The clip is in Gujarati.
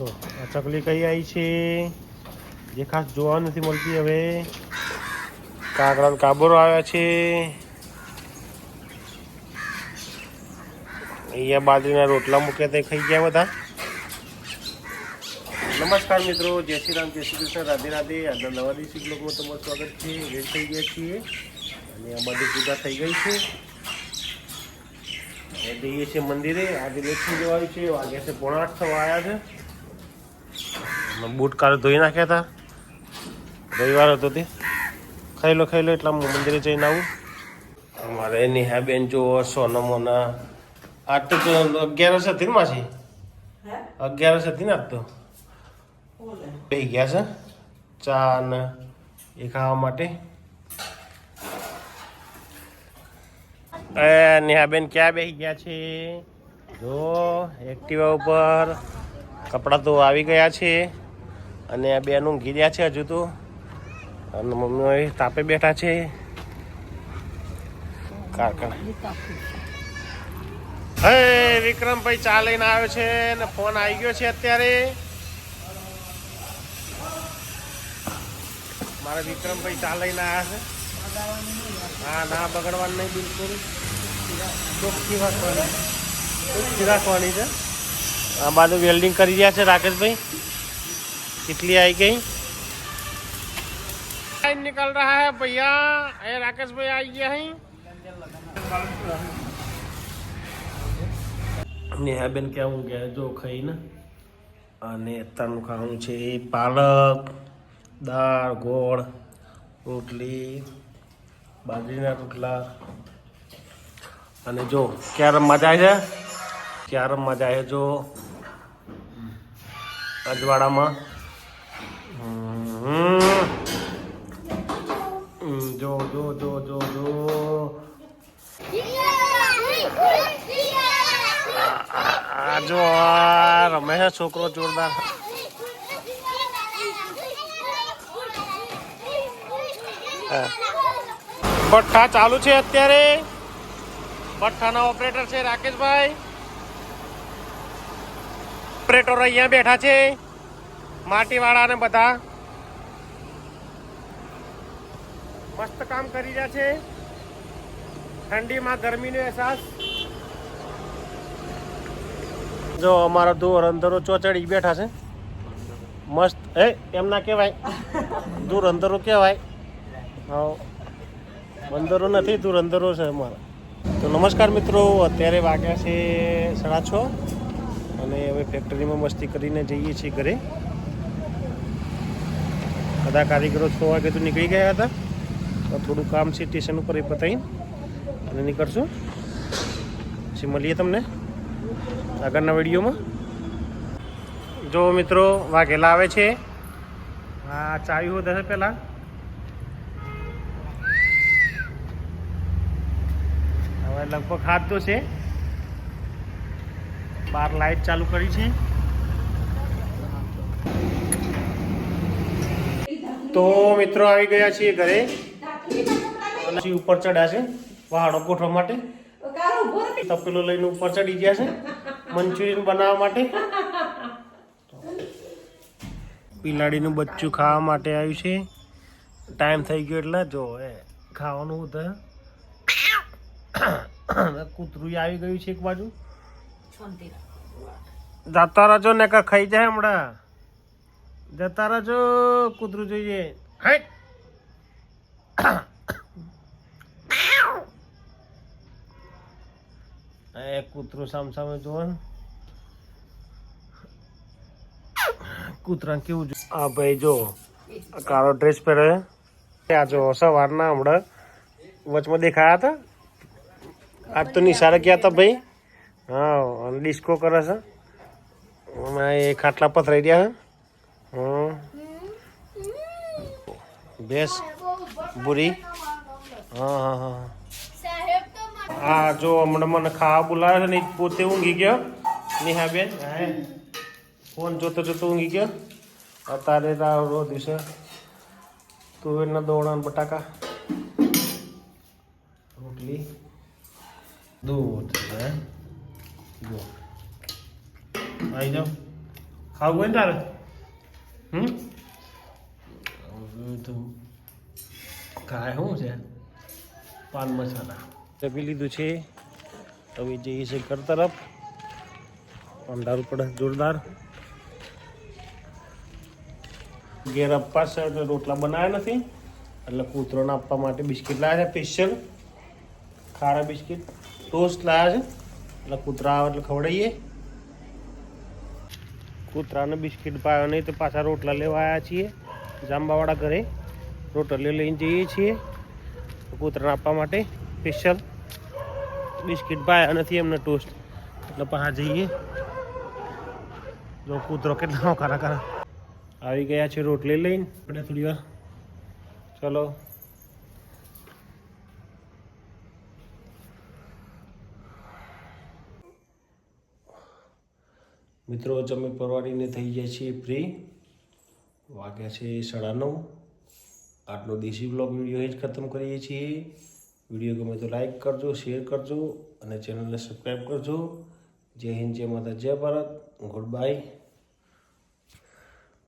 જો આ ચકલી કઈ આવી છે જે ખાસ જોવા નથી મળતી હવે. કાગડા કાબરો આવ્યા છે. અહીંયા બાજરીના રોટલા મૂક્યા તે ખાઈ ગયા બધા. નમસ્કાર મિત્રો, જય શ્રી રામ, જય શ્રી કૃષ્ણ, રાધે રાધે. આજના નવા દિવસે બ્લોગમાં તમારું સ્વાગત છે. રેડ થઈ ગયા છીએ અને આ બધી પૂજા થઈ ગઈ છે. હવે જઈએ છીએ મંદિરે. આજે લેખી જવાયું છે. વાગ્યા છે 7:45 થવા આવ્યા છે. બૂટ કાલે ધોઈ નાખ્યા હતા, રવિવાર હતો તે. ખાઈ લો એટલા મંદિરે જઈને આવું. અમારે નેહા બેન જો સોનમોના આજ તો 11 હતી ને માસી, 11 હતી ને આજ તો. બેસી ગયા છે ચા ને એ ખાવા માટે. નેહાબેન ક્યાં બેસી ગયા છે? જો એક્ટિવા ઉપર. કપડાં તો આવી ગયા છે અને આ બેન ઊંઘી રહ્યા છે હજુ તો. અને મમ્મી તાપે બેઠા છે. કારખાના હે વિક્રમભાઈ ચા લઈને આવ્યો છે ને ફોન આવી ગયો છે અત્યારે. મારા વિક્રમભાઈ ચા લઈને આવ્યા છે. હા, ના બગડવાનું નહીં, બિલકુલ ચોખ્ખી રાખવાની છે. આ બાજુ વેલ્ડિંગ કરી રહ્યા છે રાકેશભાઈ. કેટલી આવી ગઈ निकल रहा है भैया. ए राकेश भाई आई गया है. નેહાબેન કેવું ગયા જો ખાઈને. અને અત્યારનું ખાવાનું છે પાલક, દાળ, ગોળ, રોટલી, બાજરીના રોટલા. અને જો ક્યારે મજા છે, ક્યારે મજા છે જો અજવાળામાં. જો જો જો જો જો જો રમે છે છોકરો જોરદાર. ભઠ્ઠા ચાલુ છે અત્યારે. ભઠ્ઠાના ઓપરેટર છે રાકેશભાઈ. ઓપરેટર અહીંયા બેઠા છે, માટીવાળા ને બધા. મસ્ત કામ કરી રહ્યા છે. ઠંડીમાં ગરમીનો અહેસાસ. જો અમારો દૂર અંદરો ચોચડી બેઠા છે મસ્ત. એમ ના કહેવાય, દૂર અંદરો કહેવાય. હા, અંદરો નથી, દૂર અંદરો છે અમારા. તો નમસ્કાર મિત્રો, અત્યારે વાગ્યા છે 6:30 અને હવે ફેક્ટરીમાં મસ્તી કરીને જઈએ છીએ ઘરે. બધા કારીગરો 6 વાગે તો નીકળી ગયા હતા. થોડું કામ છે સ્ટેશન ઉપર, એ પતાવીને અને નીકળશું. પછી મળીએ તમને આગળના વિડીયોમાં. જો મિત્રો વાઘેલા આવે છે. હા, ચાવી હોત હશે પહેલાં. હવે લગભગ હાથ તો છે. બહાર લાઈટ ચાલુ કરી છે. તો મિત્રો આવી ગયા છીએ ઘરે. ઉપર ચડ્યા છે પહાડો ગોઠવા માટે. તપેલો લઈને ઉપર ચડી ગયા છે મંચુરિયન બનાવવા માટે. બિલાડીનું બચ્ચું ખાવા માટે આવ્યું છે. ટાઈમ થઈ ગયો એટલે જો ખાવાનું હતું. કૂતરું આવી ગયું છે એક બાજુ. જતા રહેજો ને ખાઈ જાય હમણાં. જતા રહેજો, કૂતરું જોઈએ. કૂતરું સામસામે જોવા. કૂતરા કેવું જો. હા ભાઈ જો કાળો ડ્રેસ પહેરે. આ જો સવારના હમણાં વચમાં દેખાયા હતા. આજ તો નિશાળે ગયા હતા ભાઈ. હા, અને ડિસ્કો કરે છે. એ ખાટલા પથરાઈ રહ્યા છે. બેસ બુરી. હા હા હા હા. જો હમણાં મને ખાવા બોલાવે છે ને પોતે ઊંઘી ગયો નેહાબેન. ફોન જોતો જોતો ઊંઘી ગયો. અત્યારે રોધી છે તુવેરના દોણા, બટાકા, રોટલી, દૂધ. આવી જાઓ ખાવું હોય ને તારે તો ખાય શું છે પાન મસાલા જમી લીધું છે હવે જઈએ છીએ ઘર તરફ અંધારું પડે જોરદાર ઘેર આપવા છે એટલે રોટલા બનાવ્યા નથી એટલે કૂતરોને આપવા માટે બિસ્કિટ લાવ્યા છે સ્પેશિયલ ખારા બિસ્કિટ ટોસ્ટ લાવ્યા છે એટલે કૂતરા આવે એટલે ખવડાવીએ કૂતરાને બિસ્કિટ પાયો નહીં તો પાછા રોટલા લેવા આવ્યા છીએ જાંબાવાળા ઘરે રોટલી લઈને જઈએ છીએ કૂતરાને આપવા માટે સ્પેશિયલ બિસ્કિટ પાયા નથી એમને ટોસ્ટ એટલે પાછા જઈએ જો કૂતરો કેટલા ખરા ખરા આવી ગયા છે રોટલી લઈને આપણે થોડી વાર ચલો મિત્રો જમી પરવાડીને થઈ જાય છે ફ્રી વાગ્યા છે 9:30 આજનો દેશી બ્લોગ વિડીયો જ ખતમ કરીએ છીએ વિડીયો ગમે તો લાઈક કરજો શેર કરજો અને ચેનલને સબસ્ક્રાઈબ કરજો જય હિન્દ જય માતા જય ભારત ગુડ બાય